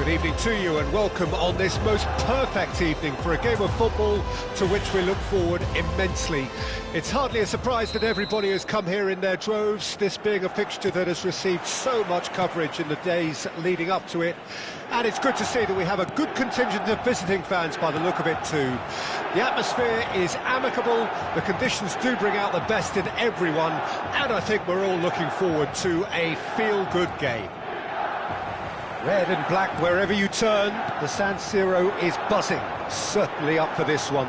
Good evening to you and welcome on this most perfect evening for a game of football to which we look forward immensely. It's hardly a surprise that everybody has come here in their droves, this being a fixture that has received so much coverage in the days leading up to it. And it's good to see that we have a good contingent of visiting fans by the look of it too. The atmosphere is amicable, the conditions do bring out the best in everyone, and I think we're all looking forward to a feel-good game. Red and black wherever you turn, the San Siro is buzzing, certainly up for this one.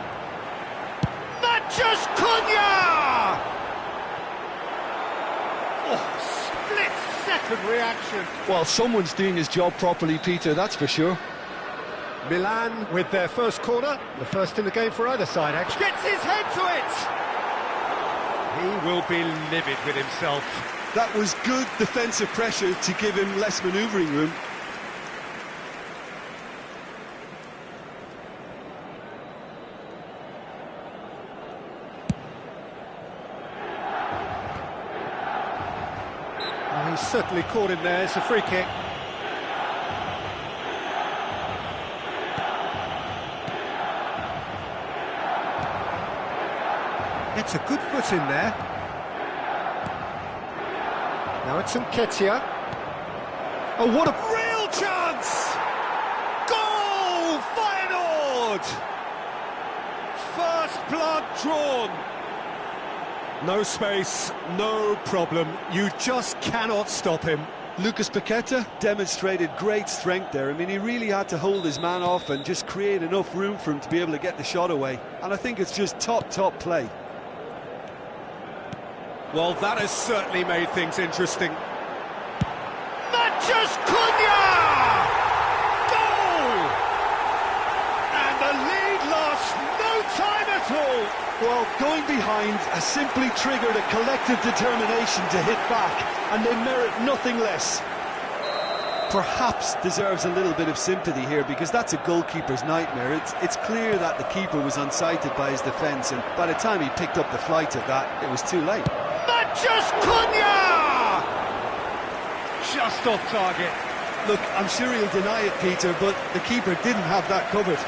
Matches Cunha! Oh, split-second reaction. Well, someone's doing his job properly, Peter, that's for sure. Milan with their first corner, the first in the game for either side, actually. Gets his head to it! He will be livid with himself. That was good defensive pressure to give him less manoeuvring room. He's certainly caught him there. It's a free kick. It's a good foot in there. Now it's Nketiah. Oh, what a real chance! Goal! Feyenoord! First blood drawn. No space, no problem. You just cannot stop him. Lucas Paqueta demonstrated great strength there. I mean, he really had to hold his man off and just create enough room for him to be able to get the shot away. And I think it's just top play. Well, that has certainly made things interesting. Matches Cunha! Goal! And the lead lost no time at all. Well, going behind has simply triggered a collective determination to hit back, and they merit nothing less. Perhaps deserves a little bit of sympathy here, because that's a goalkeeper's nightmare. It's clear that the keeper was unsighted by his defence, and by the time he picked up the flight of that, it was too late. Matches Cunha! Just off target. Look, I'm sure he'll deny it, Peter, but the keeper didn't have that covered.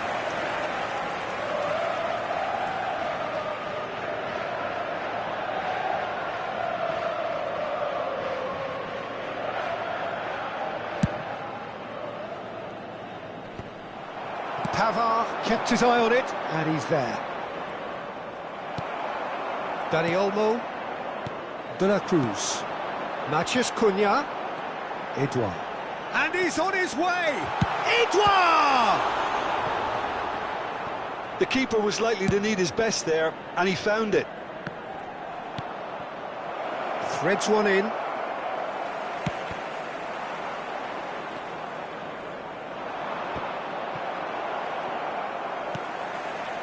Pavard kept his eye on it, and he's there. Dani Olmo, De La Cruz, Matches Cunha, Edouard. And he's on his way! Edouard! The keeper was likely to need his best there, and he found it. Threads one in.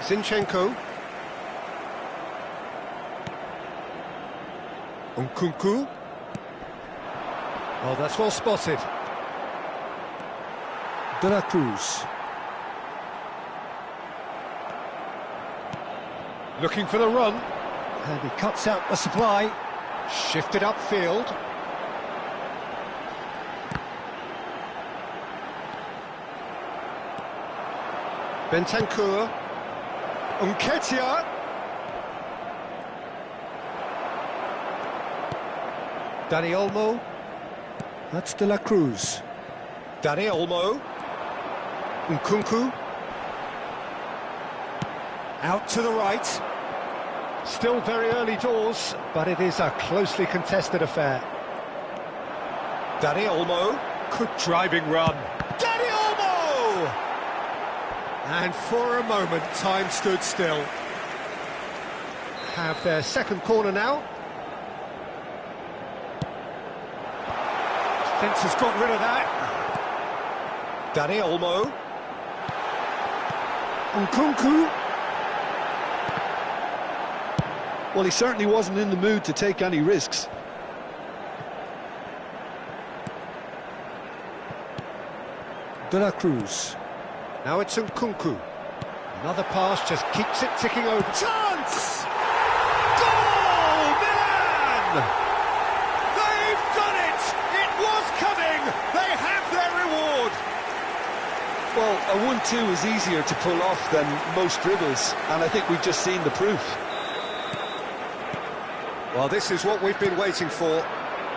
Zinchenko. Nkunku. Oh, that's well spotted. De La Cruz. Looking for the run. And he cuts out the supply. Shifted upfield. Bentancur. Nketiah. Dani Olmo. That's De La Cruz. Dani Olmo. Nkunku. Out to the right. Still very early doors, but it is a closely contested affair. Dani Olmo. Good driving run. Dani Olmo! And for a moment, time stood still. Have their second corner now. Defence has got rid of that. Dani Olmo. Nkunku. Well, he certainly wasn't in the mood to take any risks. De La Cruz. Now it's Nkunku. Another pass just keeps it ticking over. Chance! Goal! Milan! They've done it! It was coming! They have their reward! Well, a 1-2 is easier to pull off than most dribbles, and I think we've just seen the proof. Well, this is what we've been waiting for.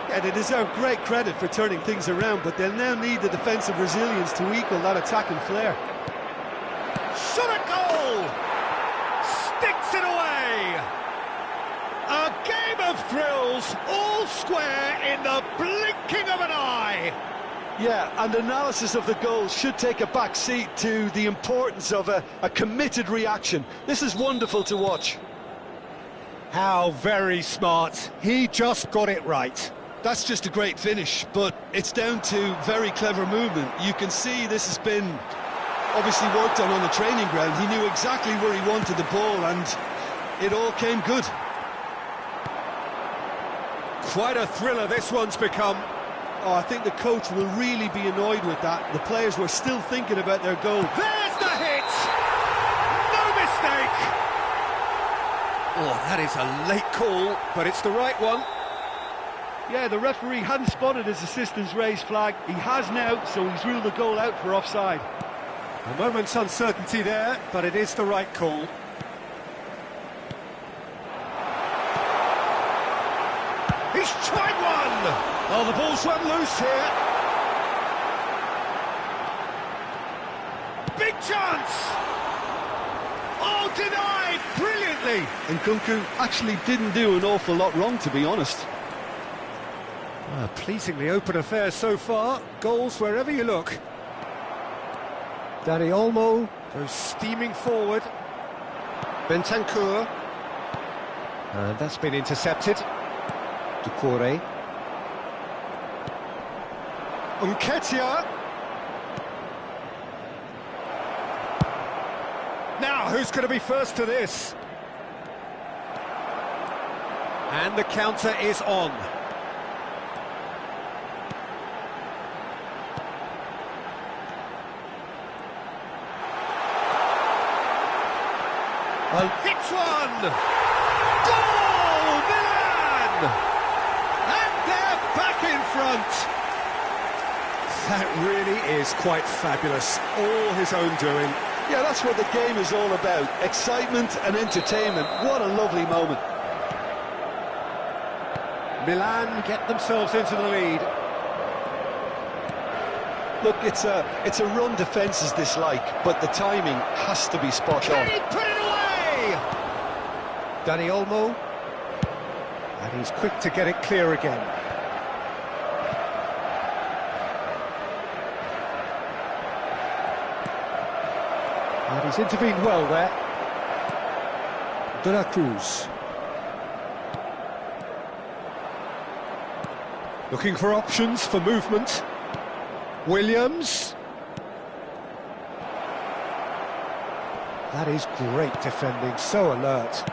Yeah, they deserve great credit for turning things around, but they'll now need the defensive resilience to equal that attacking flair. Shot at goal! Sticks it away! A game of thrills, all square in the blinking of an eye! Yeah, and analysis of the goal should take a back seat to the importance of a committed reaction. This is wonderful to watch. How very smart. He just got it right. That's just a great finish, but it's down to very clever movement. You can see this has been obviously worked on the training ground. He knew exactly where he wanted the ball, and it all came good. Quite a thriller this one's become. Oh, I think the coach will really be annoyed with that. The players were still thinking about their goal. There's the hit! No mistake! Oh, that is a late call, but it's the right one. Yeah, the referee hadn't spotted his assistant's raised flag. He has now, so he's ruled the goal out for offside. A moment's uncertainty there, but it is the right call. He's tried one! Oh, the ball's run loose here. Big chance! Oh, denied brilliantly! And Nkunku actually didn't do an awful lot wrong, to be honest. A pleasingly open affair so far. Goals wherever you look. Dani Olmo goes steaming forward. Bentancur. And that's been intercepted. Doucouré. Nketiah. Now, who's going to be first to this? And the counter is on. Hits one! Goal! Milan! And they're back in front! That really is quite fabulous. All his own doing. Yeah, that's what the game is all about. Excitement and entertainment. What a lovely moment. Milan get themselves into the lead. Look, it's a run defence is dislike, but the timing has to be spot on. Can he put it away? Dani Olmo. And he's quick to get it clear again. And he's intervened well there. De La Cruz. Looking for options for movement. Williams. That is great defending, so alert.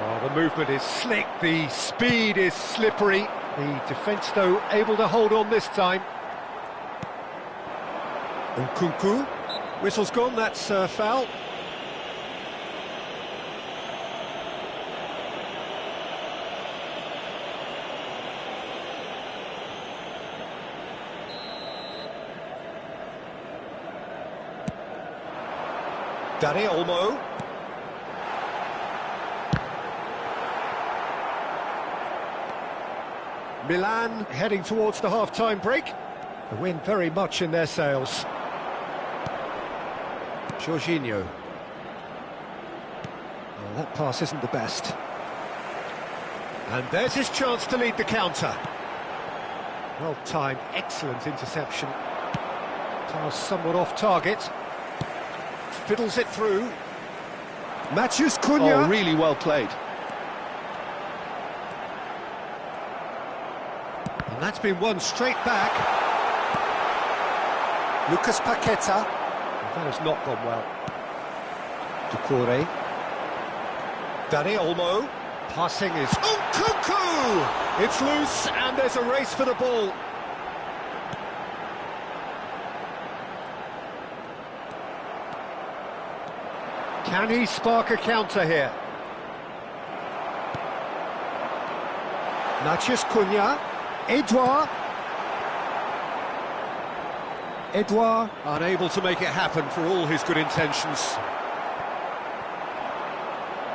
Oh, the movement is slick, the speed is slippery. The defence, though, able to hold on this time. Nkunku. Whistle's gone, that's foul. Dani Olmo. Milan heading towards the half-time break. The wind very much in their sails. Jorginho. Oh, that pass isn't the best. And there's his chance to lead the counter. Well timed, excellent interception. Pass somewhat off target. Fiddles it through. Matheus Cunha. Oh, really well played. And that's been won straight back. Lucas Paqueta. That has not gone well. Doucouré. Dani Olmo. Passing is... Nkunku! It's loose and there's a race for the ball. Can he spark a counter here? Matheus Cunha. Edouard. Edouard, unable to make it happen for all his good intentions.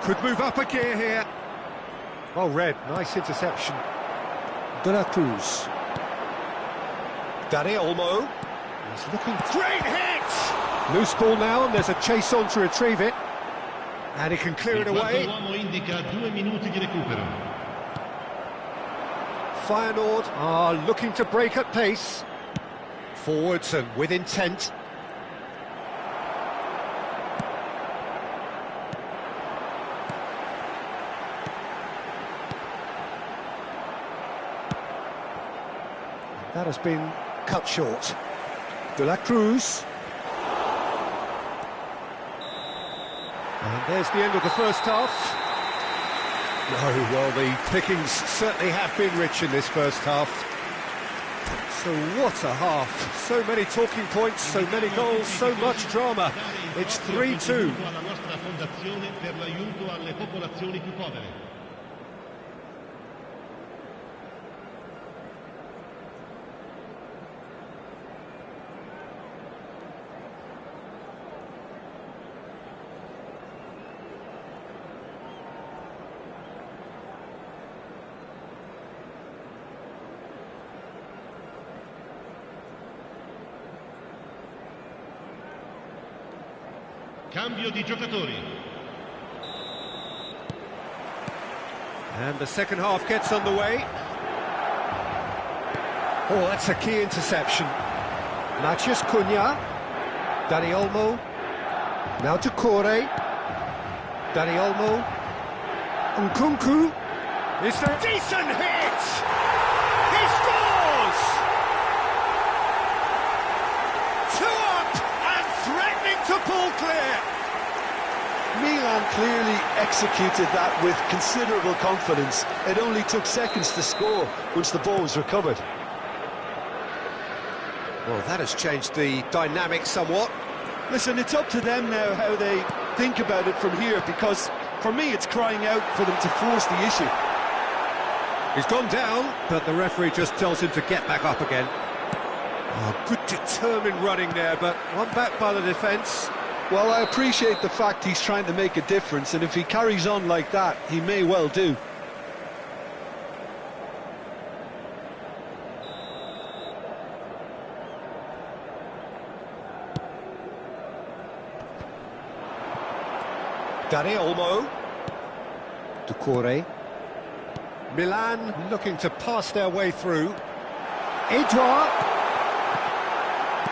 Could move up a gear here. Well read, nice interception. De la Cruz. Dani Olmo. He's looking great hit! Loose ball now, and there's a chase on to retrieve it. And he can clear it away. Feyenoord are looking to break at pace. Forwards and with intent. That has been cut short. De la Cruz. And there's the end of the first half. No, well, the pickings certainly have been rich in this first half. So what a half. So many talking points, so many goals, so much drama. It's 3-2. Cambio di giocatori. And the second half gets underway. Oh, that's a key interception. Matheus Cunha. Dani Olmo. Now to Corre. Dani Olmo. Nkunku. Is there a decent hit? He scores! 2 up and threatening to pull clear. Milan clearly executed that with considerable confidence. It only took seconds to score once the ball was recovered. Well, that has changed the dynamic somewhat. Listen, it's up to them now how they think about it from here, because for me it's crying out for them to force the issue. He's gone down, but the referee just tells him to get back up again. Oh, good determined running there, but one back by the defence. Well, I appreciate the fact he's trying to make a difference, and if he carries on like that, he may well do. Dani Olmo. Doucouré. Milan looking to pass their way through. Edouard.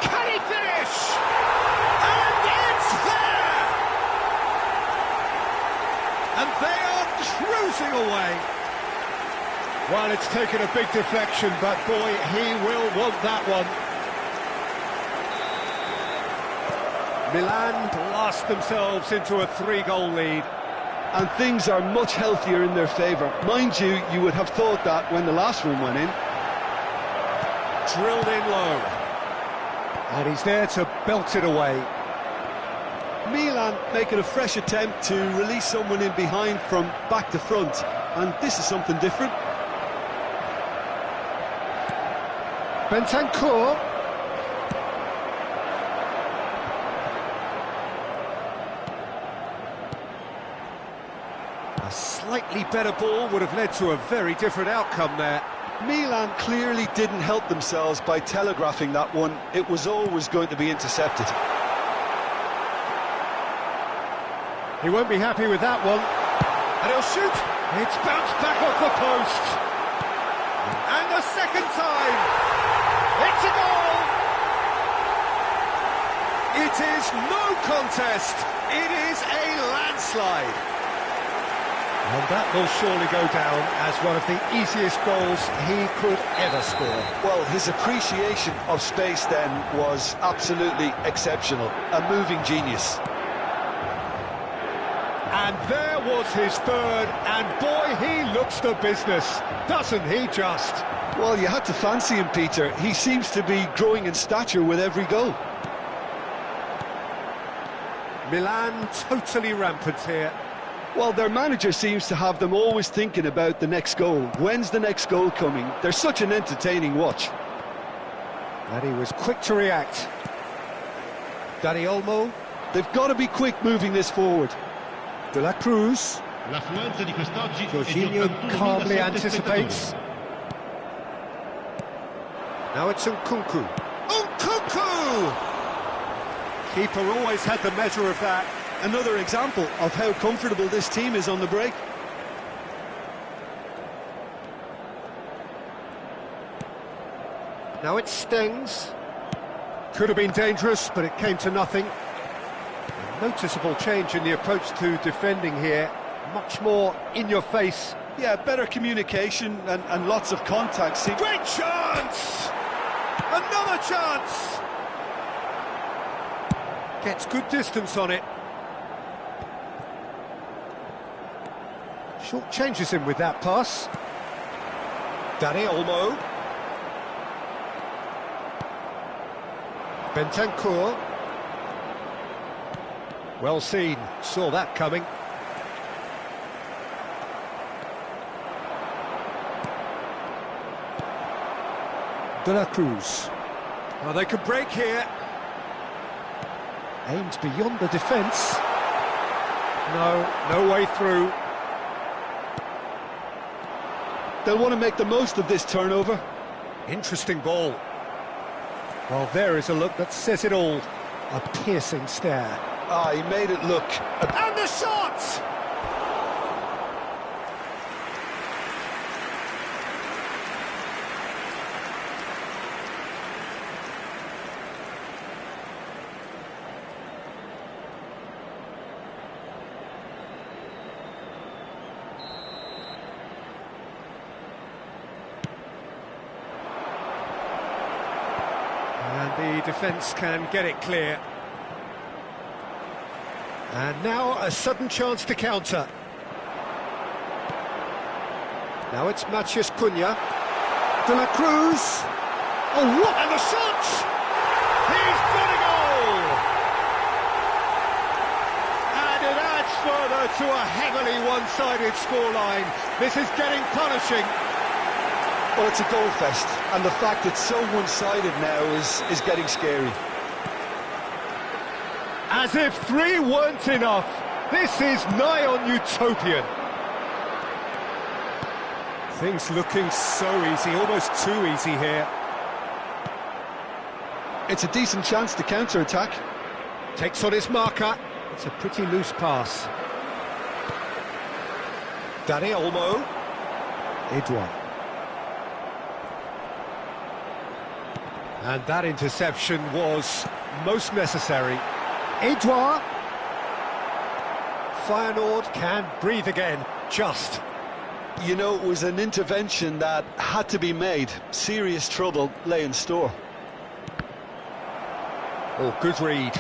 Can he finish? And it's there! And they are cruising away. Well, it's taken a big deflection, but boy, he will want that one. Milan blast themselves into a 3-goal lead. And things are much healthier in their favour. Mind you, you would have thought that when the last one went in. Drilled in low. And he's there to belt it away. Milan making a fresh attempt to release someone in behind from back to front. And this is something different. Bentancur. A slightly better ball would have led to a very different outcome there. Milan clearly didn't help themselves by telegraphing that one. It was always going to be intercepted. He won't be happy with that one. And he'll shoot. It's bounced back off the post. And the second time. It's a goal. It is no contest. It is a landslide. And that will surely go down as one of the easiest goals he could ever score. Well, his appreciation of space then was absolutely exceptional. A moving genius. And there was his third, and boy, he looks the business, doesn't he just? Well, you had to fancy him, Peter. He seems to be growing in stature with every goal. Milan totally rampant here. Well, their manager seems to have them always thinking about the next goal. When's the next goal coming? They're such an entertaining watch. And he was quick to react. Dani Olmo. They've got to be quick moving this forward. De la Cruz. L'affluenza di quest'oggi è di Jorginho 81.000 calmly spettatori. anticipates. Now it's Nkunku. Nkunku! Keeper always had the measure of that. Another example of how comfortable this team is on the break. Now it stings. Could have been dangerous, but it came to nothing. A noticeable change in the approach to defending here. Much more in your face. Yeah, better communication and lots of contact. See, Great chance! Another chance! Gets good distance on it. Short changes him with that pass. Dani Olmo. Bentancur. Well seen, saw that coming. De la Cruz. Well, they could break here. Aimed beyond the defence. No way through. they'll want to make the most of this turnover. Interesting ball. Well, there is a look that says it all. A piercing stare. Ah, he made it look... And the shot! And the defence can get it clear. And now a sudden chance to counter. Now it's Matheus Cunha. De la Cruz. Oh, what? And the shot! He's got a goal! And it adds further to a heavily one-sided scoreline. This is getting punishing. Well, it's a goal fest, and the fact it's so one-sided now is getting scary. As if 3 weren't enough, this is nigh on utopian. Things looking so easy, almost too easy here. It's a decent chance to counter-attack. Takes on his marker. It's a pretty loose pass. Dani Olmo. Edouard. And that interception was most necessary. Edouard. Feyenoord can breathe again, just. You know, it was an intervention that had to be made. Serious trouble lay in store. Oh, good read.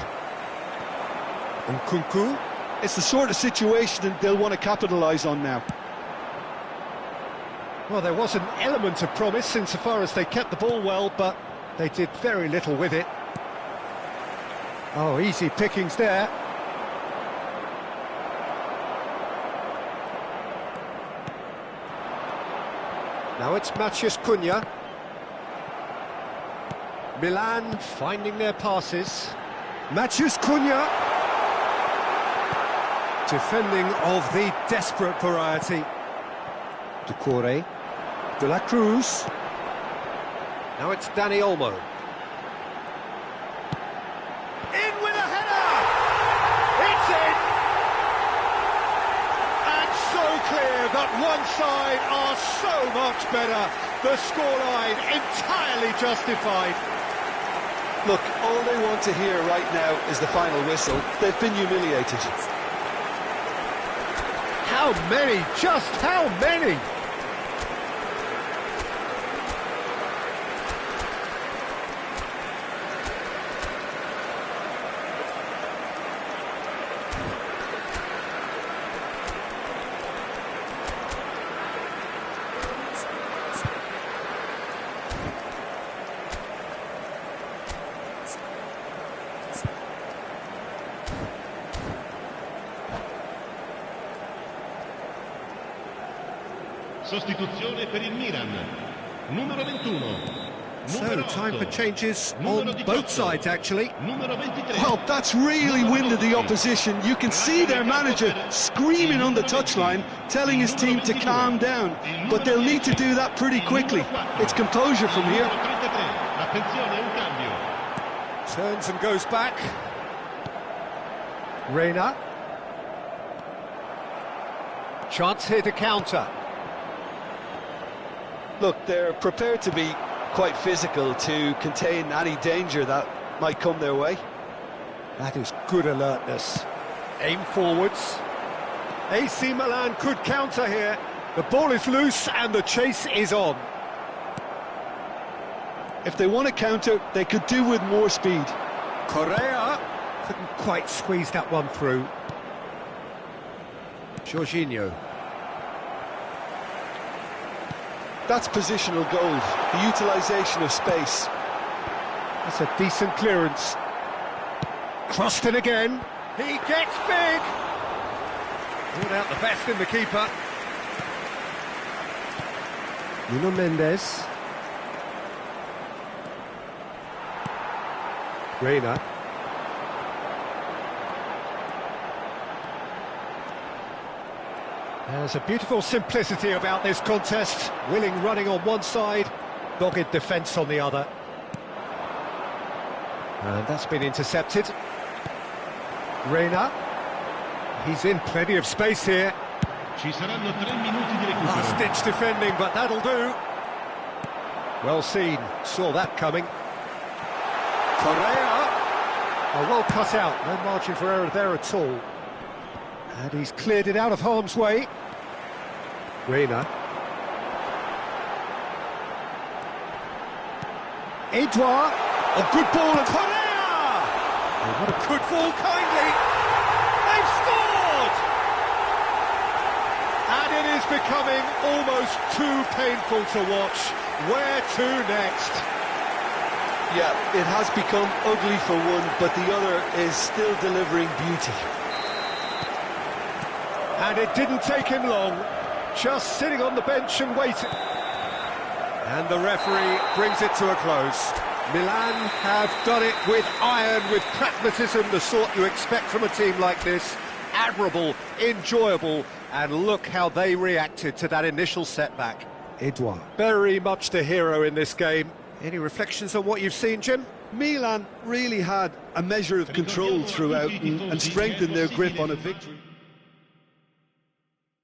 Nkunku. It's the sort of situation that they'll want to capitalise on now. Well, there was an element of promise insofar as they kept the ball well, but they did very little with it. Oh, easy pickings there. Now it's Matheus Cunha. Milan finding their passes. Matheus Cunha. Defending of the desperate variety. Doucouré. De la Cruz. Now it's Dani Olmo. In with a header! It's in! And so clear that one side are so much better. The scoreline entirely justified. Look, all they want to hear right now is the final whistle. They've been humiliated. How many? Just how many? Sostituzione per il Milan. Numero 21. So, time for changes on both sides, actually. Well, that's really winded the opposition. You can see their manager screaming on the touchline, telling his team to calm down. But they'll need to do that pretty quickly. It's composure from here. Turns and goes back. Reina. Chance here to counter. Look, they're prepared to be quite physical to contain any danger that might come their way. That is good alertness. Aim forwards. AC Milan could counter here. The ball is loose and the chase is on. If they want to counter, they could do with more speed. Correa couldn't quite squeeze that one through. Jorginho. That's positional gold, the utilisation of space. That's a decent clearance. Crossed in again. He gets big. Brought out the best in the keeper. Nuno Mendes. Reina. There's a beautiful simplicity about this contest. Willing running on one side, dogged defence on the other. And that's been intercepted. Reina. He's in plenty of space here. Last-ditch defending, but that'll do. Well seen, saw that coming. Correa. Oh, well cut out, no margin for error there at all. And he's cleared it out of harm's way. Reina. Edouard. A good ball of Correa! Oh, what a good ball, kindly. They've scored! And it is becoming almost too painful to watch. Where to next? Yeah, it has become ugly for one, but the other is still delivering beauty. And it didn't take him long, just sitting on the bench and waiting. And the referee brings it to a close. Milan have done it with iron, with pragmatism, the sort you expect from a team like this. Admirable, enjoyable, and look how they reacted to that initial setback. Edouard, very much the hero in this game. Any reflections on what you've seen, Jim? Milan really had a measure of control throughout and strengthened their grip on a victory.